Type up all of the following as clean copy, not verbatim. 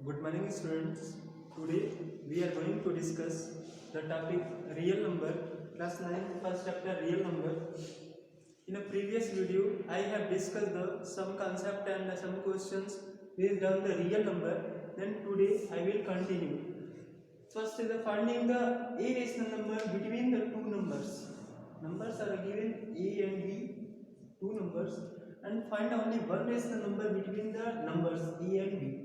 Good morning students. Today we are going to discuss the topic real number, class 9 first chapter real number. In a previous video I have discussed some concept and some questions based on the real number. Then today I will continue. First is finding the irrational number between the two numbers. Numbers are given a and b, two numbers, and find only one rational number between the numbers a and b.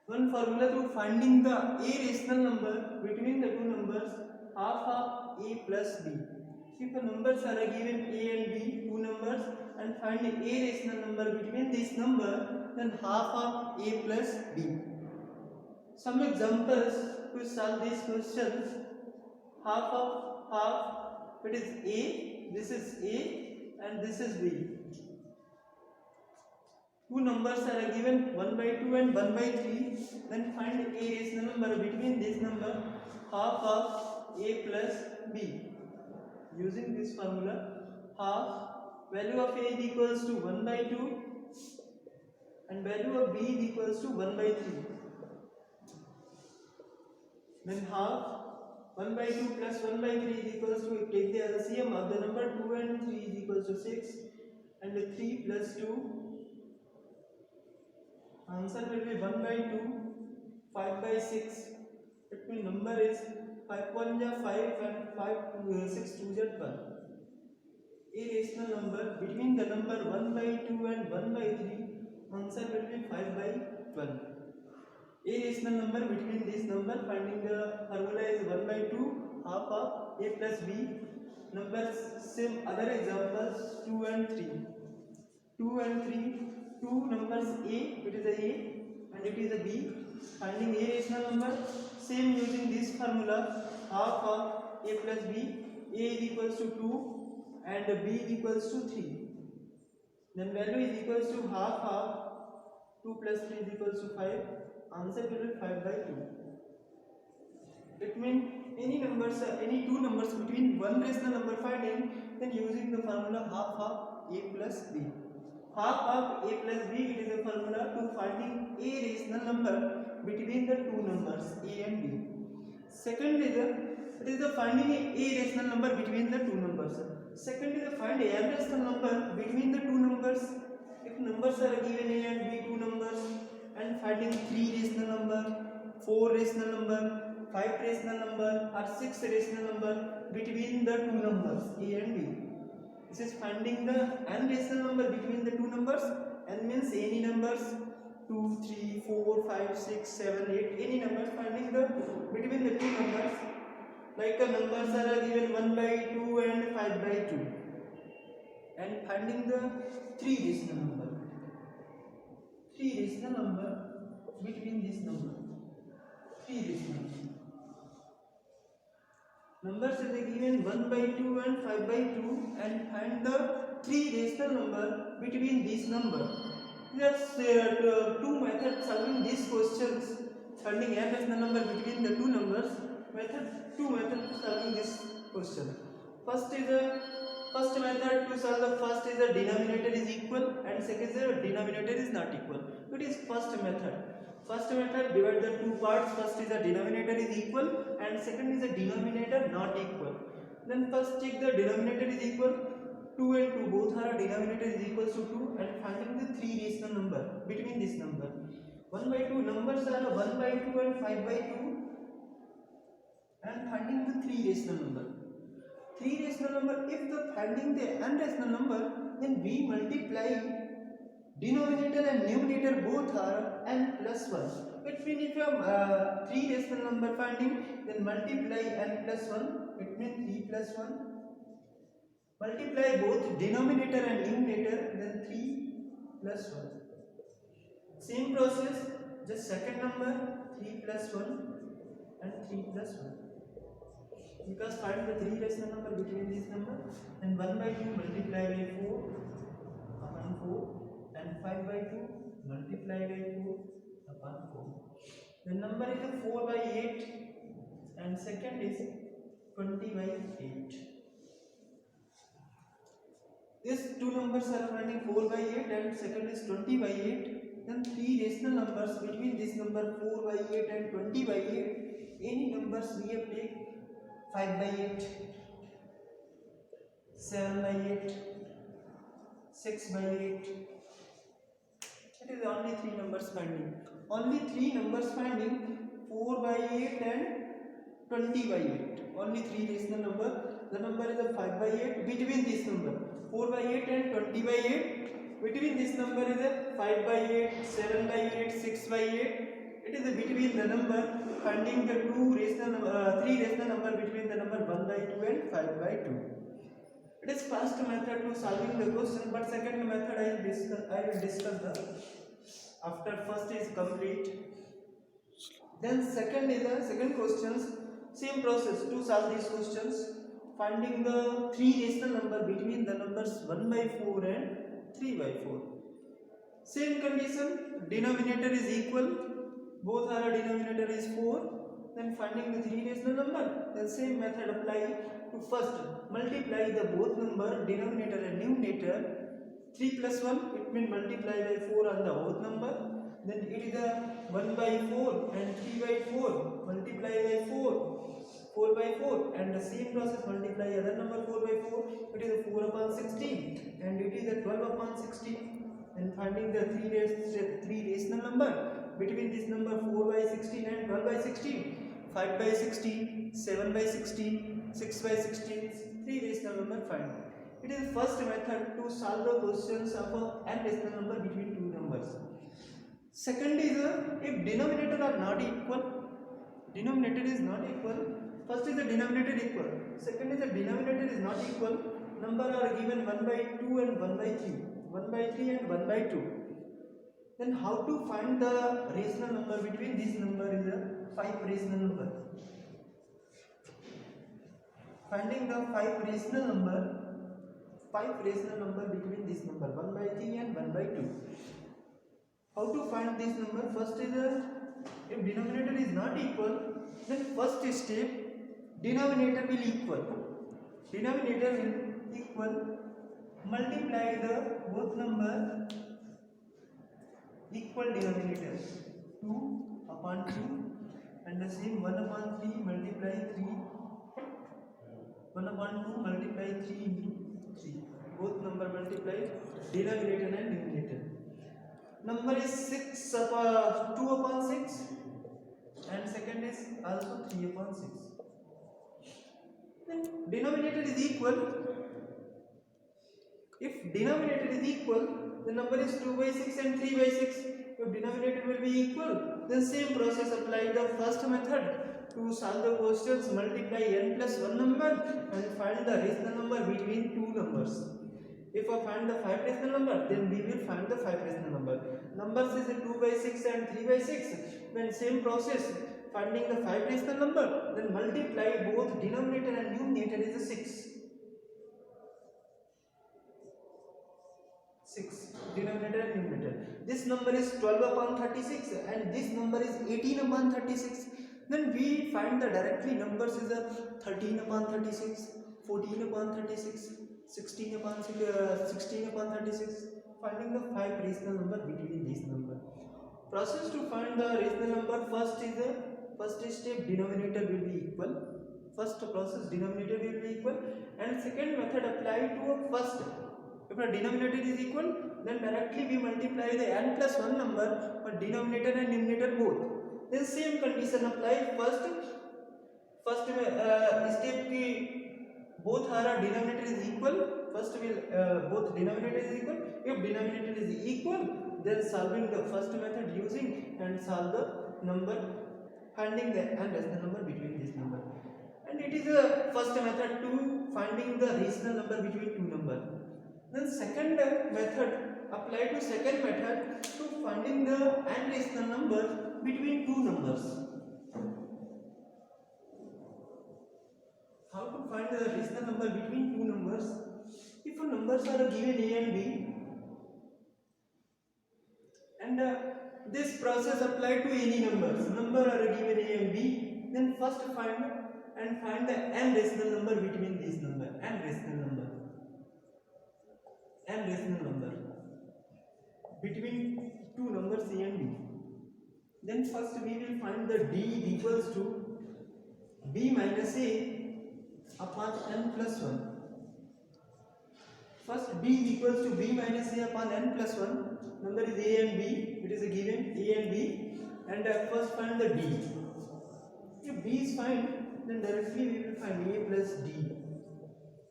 One formula to finding the irrational number between the two numbers, half of a plus b. If the numbers are given a and b, two numbers, and find a irrational number between this number, then half of a plus b. Some examples to solve these questions. Half of half, it is a, this is a, and this is b. Two numbers are given 1 by 2 and 1 by 3, then find a rational number between this number, half of a plus b. Using this formula, half, value of a is equals to 1 by 2 and value of b is equals to 1 by 3. Then half 1 by 2 plus 1 by 3 is equals to, take the LCM of the number 2 and 3 is equals to 6, and 3 plus 2, answer will be 1 by 2, 5 by 6. It means number is 5 1 ja 5 and 5 6 2 ja 12. Irrational number between the number 1 by 2 and 1 by 3, answer will be 5 by 12. Irrational number between this number, finding the formula is 1 by 2, half of a plus b. Numbers, same other examples, 2 and 3. 2 and 3, two numbers a, it is a and it is a b. Finding a rational number, same using this formula, half of a plus b. A is equals to 2 and b is equals to 3. Then value is equals to half of 2 plus 3 is equals to 5. Answer will be 5 by 2. It means any numbers, any two numbers between one rational number finding, then using the formula half of a plus b. Half of a plus b, it is a formula to finding a rational number between the two numbers a and b. Second is it is the finding a rational number between the two numbers. Second is find a rational number between the two numbers. If numbers are given a and b, two numbers, and finding 3 rational number, 4 rational number, 5 rational number, or 6 rational number between the two numbers a and b. This is finding the n rational number between the two numbers. N means any numbers, 2, 3, 4, 5, 6, 7, 8, any numbers, finding the between the two numbers. Like the numbers are given 1 by 2 and 5 by 2. And finding the 3 rational number. 3 rational number between this number. 3 rational number. Numbers are given 1 by 2 and 5 by 2, and find the 3 rational number between this number. That's two methods solving these questions. Finding n rational number between the two numbers. Two methods solving this question. First method to solve the first is the denominator is equal, and second is the denominator is not equal. It is first method. First method, divide the two parts. First is the denominator is equal and second is the denominator not equal. Then first check the denominator is equal. 2 and 2 both are denominator is equal to 2, and finding the 3 rational number between this number. 1 by 2 numbers are 1 by 2 and 5 by 2, and finding the 3 rational number. 3 rational number, if the finding the n rational number, then we multiply denominator and numerator both are n plus 1. It means if you have 3 rational number finding, then multiply n plus 1, it means 3 plus 1. Multiply both denominator and numerator, then 3 plus 1. Same process, just second number, 3 plus 1 and 3 plus 1. Because find the 3 rational number between this number, and 1 by 2 multiply by 4 upon 4, and 5 by 2 multiply by 4 upon 4. The number is 4 by 8, and second is 20 by 8. These two numbers are finding 4 by 8 and second is 20 by 8. then three rational numbers between this number 4 by 8 and 20 by 8. Any numbers we have take 5 by 8, 7 by 8, 6 by 8. It is only three numbers finding. Only three numbers finding 4 by 8 and 20 by 8. Only three rational number. The number is a 5 by 8 between this number 4 by 8 and 20 by 8. Between this number is a 5 by 8, 7 by 8, 6 by 8. It is a between the number finding the three rational number between the number 1 by 2 and 5 by 2. It is first method to solving the question, but second method I will discuss the after first is complete. Then second is the second questions. Same process to solve these questions. Finding the three rational number between the numbers 1 by 4 and 3 by 4. Same condition. Denominator is equal. Both are denominator is 4. Then finding the three rational number. Then same method apply to first multiply the both number denominator and numerator. 3 plus 1 it means multiply by 4 on the both number. Then it is a 1 by 4 and 3 by 4 multiply by 4 by 4, and the same process multiply other number 4 by 4. It is a 4 upon 16 and it is a 12 upon 16. And finding the three rational number between this number 4 by 16 and 12 by 16, 5 by 16, 7 by 16, 6 by 16, three rational number find. It is the first method to solve the questions of n rational number between two numbers. Second is if denominator are not equal, denominator is not equal. First is the denominator equal. Second is the denominator is not equal. Number are given 1 by 2 and 1 by 3, 1 by 3 and 1 by 2. Then how to find the rational number between this number is a 5 rational number. Finding the 5 rational number between this number 1 by 3 and 1 by 2. How to find this number? First is if denominator is not equal, then first step denominator will equal. Denominator will equal. Multiply the both number equal denominator 2 upon 2 and the same 1 upon 3 multiply 3, 1 upon 2 multiply 3 into 3. Both number multiply denominator and numerator. Number is 6 upon 2 upon 6 and second is also 3 upon 6. Then denominator is equal. If denominator is equal, the number is 2 by 6 and 3 by 6. If denominator will be equal, then same process apply the first method to solve the questions. Multiply n plus 1 number and find the rational number between two numbers. If I find the 5 rational number, then we will find the 5 rational number. Numbers is 2 by 6 and 3 by 6. Then same process, finding the 5 rational number, then multiply both denominator and numerator is a 6. 6 denominator and numerator. This number is 12 upon 36 and this number is 18 upon 36. Then we find the directly numbers is a 13 upon 36, 14 upon 36, 16 upon 36. Finding the 5 rational number between these number. Process to find the rational number. First step denominator will be equal. First process denominator will be equal, and second method apply to a first. If a denominator is equal, then directly we multiply the n plus 1 number, but denominator and numerator both. Then same condition apply. First step की both are denominator is equal. First will both denominator is equal. If denominator is equal, then solving the first method using and solve the number, finding the n rational number between this number. And it is a first method to finding the rational number between two number. Then second method apply to second method to finding the n rational number between two numbers. How to find the rational number between two numbers? If numbers are given a and b, and this process apply to any numbers. Number are given a and b, then first find the n rational number between these number. N rational number between two numbers Then first we will find the d is equals to b minus a upon n plus 1. First d is equals to b minus a upon n plus 1. Number is a and b. It is a given a and b. And first find the d. If b is fine, then directly we will find a plus d,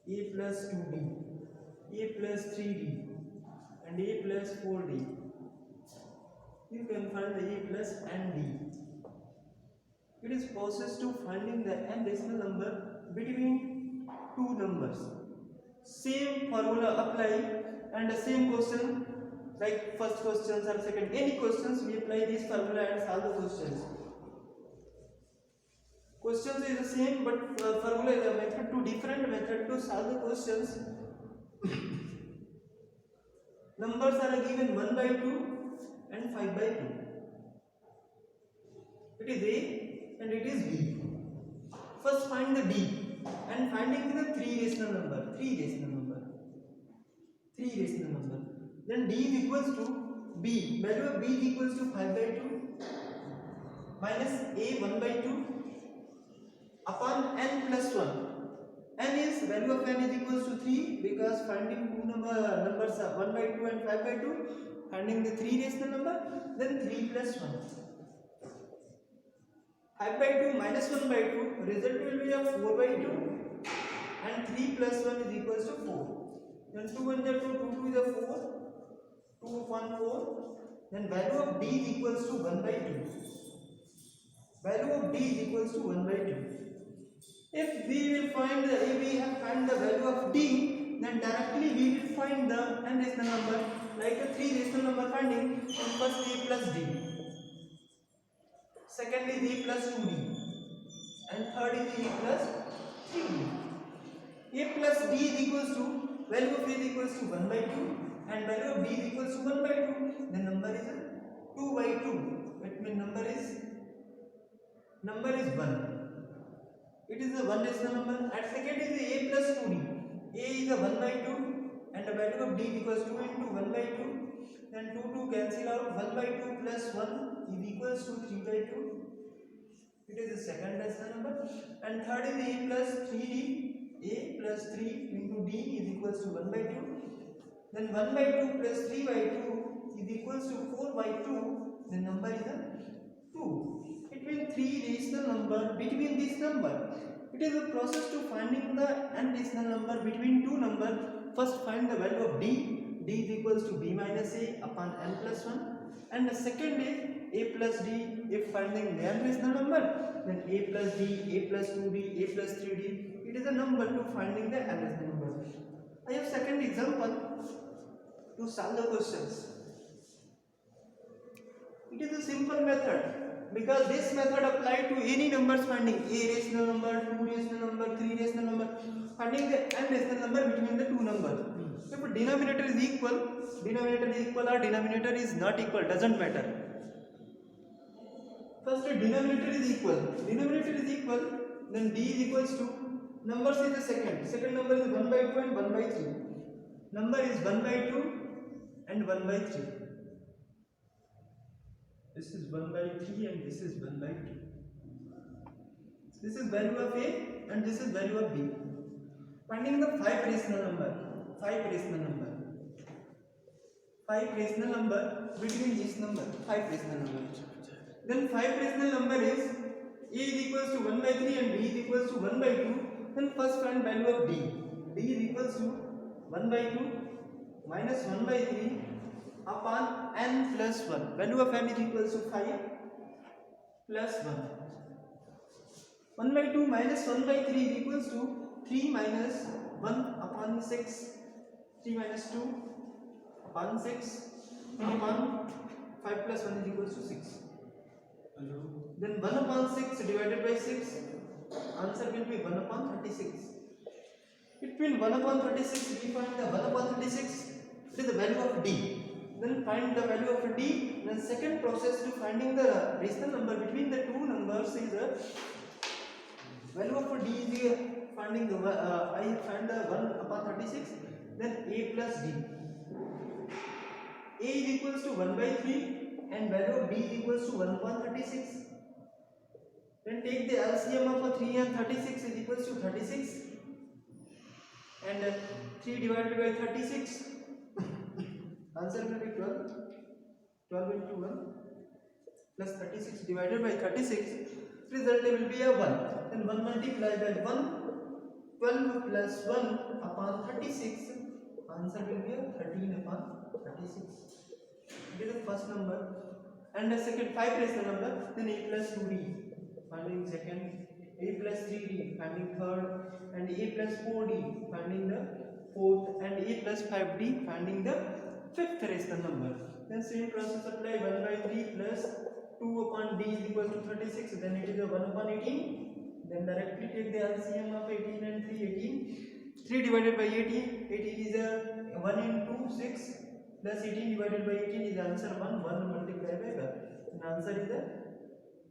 a plus 2d, a plus 3d, and a plus 4d. You can find the a plus and d. It is process to finding the n rational number between two numbers. Same formula apply, and the same question like first questions or second any questions, we apply this formula and solve the questions. Questions is the same, but formula is a method to different method to solve the questions. Numbers are given 1 by 2 and 5 by 2. It is a and it is b. First find the d, and finding the 3 rational number. Then d is equals to b. Value of b is equals to 5 by 2 minus a 1 by 2 upon n plus 1. N is value of n is equals to 3 because finding two numbers are 1 by 2 and 5 by 2. Finding the 3 rational number, then 3 plus 1. 5 by 2 minus 1 by 2, result will be a 4 by 2, and 3 plus 1 is equals to 4. Then 2 and 2, 2 is a 4, 2 upon 4. Then value of d is equals to 1 by 2. Value of d is equals to 1 by 2. If we will find the value of d, then directly we will find the n rational number, like a 3 rational number finding. First a plus d, second is a plus 2d, and third is a plus 3d. A plus d is equals to value of a is equals to 1 by 2 and value of d is equals to 1 by 2. The number is 2 by 2. It means number is 1. It is a 1 rational number. And second is a plus 2d. A is a 1 by 2 and the value of d equals 2 into 1 by 2. Then 2 cancel out. 1 by 2 plus 1 is equals to 3 by 2. It is the second rational number. And third is a plus 3d. A plus 3 into d is equals to 1 by 2. Then 1 by 2 plus 3 by 2 is equals to 4 by 2. The number is a 2. It means 3 rational number between this number. It is a process to finding the n rational number between two numbers. First find the value of d. D is equals to b minus a upon n plus 1. And the second is a plus d. If finding the n rational number, then a plus d, a plus 2d, a plus 3d. It is a number to finding the n rational number. I have second example to solve the questions. It is a simple method because this method applied to any numbers finding a rational number, 2 rational number, 3 rational number, finding the n rational number between the two numbers. If denominator is equal or denominator is not equal, doesn't matter. First denominator is equal, then d is equals to numbers is the second number is 1 by 2 and 1 by 3. Number is 1 by 2 and 1 by 3. This is 1 by 3 and this is 1 by 2. This is value of a and this is value of b. Finding the 5 rational number between this number, 5 rational number. Then 5 rational number is a is equals to 1 by 3 and b is equals to 1 by 2. Then first find value of d. D is equals to 1 by 2 minus 1 by 3 upon n plus 1. Value of n is equals to 5 plus 1. 1 by 2 minus 1 by 3 is equals to 3 minus 1 upon 6. 3 minus 2 upon 6 upon 5 plus 1 is equals to 6. Then 1 upon 6 divided by 6. Answer will be 1 upon 36. Between 1 upon 36 we find the 1 upon 36. It is the value of d. Then find the value of d. Then second process to finding the rational number between the two numbers is the value of d is finding the I find the 1 upon 36. Then a plus d. A is equals to 1 by 3 and value of d is equals to 1/36. Then take the LCM of 3 and 36 is equals to 36, and 3 divided by 36, answer will be 12. 12 into 1 plus 36 divided by 36, result will be a 1. Then 1 multiplied by 1, 12 plus 1 upon 36, answer will be a 13 upon 36. It is the first number. And the second 5 rational number, then a plus 2d finding second, a plus 3d finding third, and a plus 4d finding the fourth, and a plus 5d finding the fifth rational number. Then same process apply. 1 by 3 plus 2 upon d is equal to 36, then it is a 1 upon 18. Then directly take the LCM of 18 and 3, 18. 3 divided by 18, 18 is a 1 into 6 plus 18 divided by 18 is answer 1, 1 multiplied by 1. And answer is a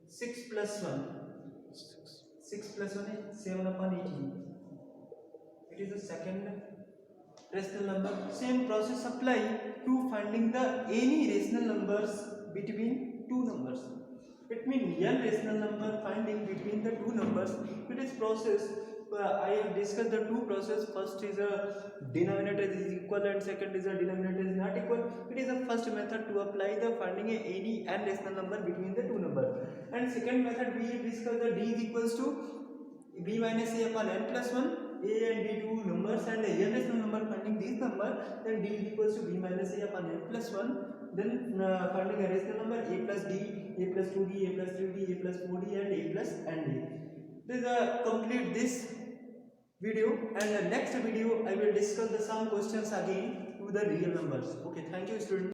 6 plus 1. 6 plus 1 is 7 upon 18. It is the second rational number. Same process apply to finding the any rational numbers between two numbers. It means n rational number finding between the two numbers. It is process. I have discussed the two process. First is a denominator is equal and second is a denominator is not equal. It is the first method to apply the finding any n rational number between the two numbers. And second method we have discussed the d is equals to b minus a upon n plus 1. A and b two numbers and a n rational number finding these number, then d is equals to b minus a upon n plus 1. Then finding a rational number a plus d, a plus 2d, a plus 3d, a plus 4d, and a plus n d. This is complete this video, and the next video I will discuss the some questions again to the real numbers. Okay, thank you students.